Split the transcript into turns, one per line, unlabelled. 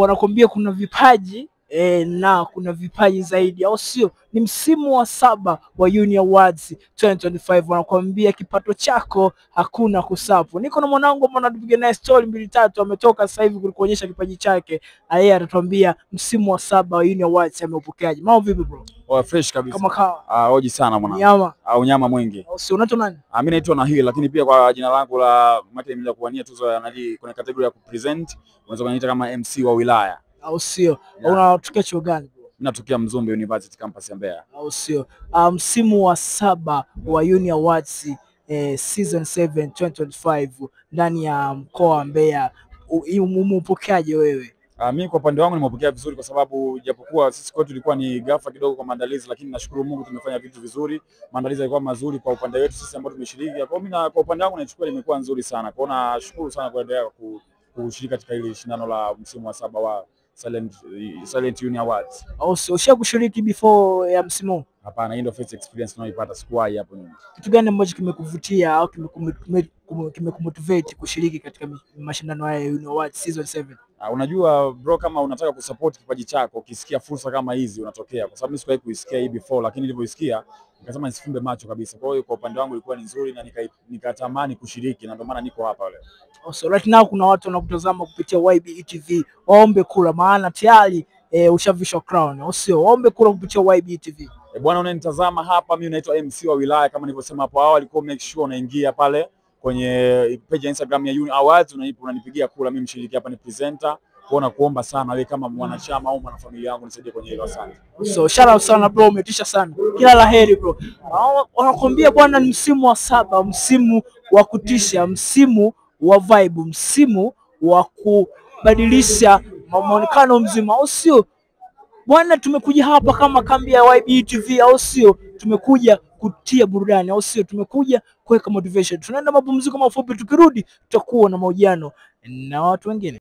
wanakuambia kuna vipaji na kuna vipaji zaidi, au sio? Ni msimu wa 7 wa Uni Awards 2025. Wanakuambia kipato chako hakuna kusapu. Niko na mwanangu ambao tupige naye story 2-3, ametoka sasa hivi kuonyesha kipaji chake. Yeye atatuambia msimu wa 7 wa Uni Awards ameupokeaje. Mambo vipi bro?
Oh, fresh kabisa.
Kama kawa.
Hoji sana mwana.
Nyama.
Unyama mwingi.
Au sio? Unaitwa nani?
Mimi naitwa Nahil, lakini pia kwa jina langu la mate mimi kuwania tuzo ya nani kuna category ya kupresent, unaweza kuniita kama MC wa wilaya.
Au sio? Unatokea chuo gani bro?
Mimi natokea Mzumbe University campus ya Mbeya.
Au sio? Msimu wa 7 wa Uni Awards season 7 2025 ndani ya mkoa wa Mbeya, umepokeaje wewe?
Mimi kwa upande wangu nimepokea vizuri, kwa sababu japokuwa sisi kwetu ilikuwa ni ghafla kidogo kwa maandalizi, lakini nashukuru Mungu tumefanya vitu vizuri. Maandalizi yalikuwa mazuri kwa upande wetu sisi ambao tumeshiriki. Kwa mimi na kwa upande wangu nachukua imekuwa nzuri sana. Kwa hiyo nashukuru sana kuendelea kushiriki katika hili shindano la msimu wa 7 wa Silent Uni Awards.
Au sio? Usha kushiriki before ya msimu?
Hapana, hii ndio first experience tunayoipata, sikuwahi hapo nyuma.
Kitu gani ambacho kimekuvutia au kimekumotivate kushiriki katika mashindano haya ya Uni Awards season 7?
Unajua bro, kama unataka kusupport kipaji chako, ukisikia fursa kama hizi unatokea. Kwa sababu mimi sikuwahi kuisikia hii before, lakini nilipoisikia nikasema nisifumbe macho kabisa. Kwa hiyo kwa upande wangu ilikuwa ni nzuri na nikatamani kushiriki, na ndio maana niko hapa leo.
So right now kuna watu wanakutazama kupitia YBE TV, waombe kula, maana tayari ushavishwa crown, au sio? Waombe kula kupitia YBE TV.
Bwana unanitazama hapa, mimi naitwa MC wa wilaya kama nilivyosema hapo awali. Kwa make sure unaingia pale kwenye page ya Instagram ya Uni Awards, unanipigia kula, mimi mshiriki hapa, ni presenter. Kwa kuomba sana wewe kama mwanachama au mwanafamilia yangu nisaidie kwenye hilo, asante.
So shout out sana bro, umetisha sana. Kila laheri bro. Wanakuambia bwana, ni msimu wa 7, msimu wa kutisha, msimu wa vibe, msimu wa kubadilisha muonekano mzima, au sio? Bwana, tumekuja hapa kama kambi ya YBE TV, au sio? Tumekuja kutia burudani, au sio? Tumekuja kuweka motivation. Tunaenda mapumziko mafupi, tukirudi tutakuwa na mahojiano na watu wengine.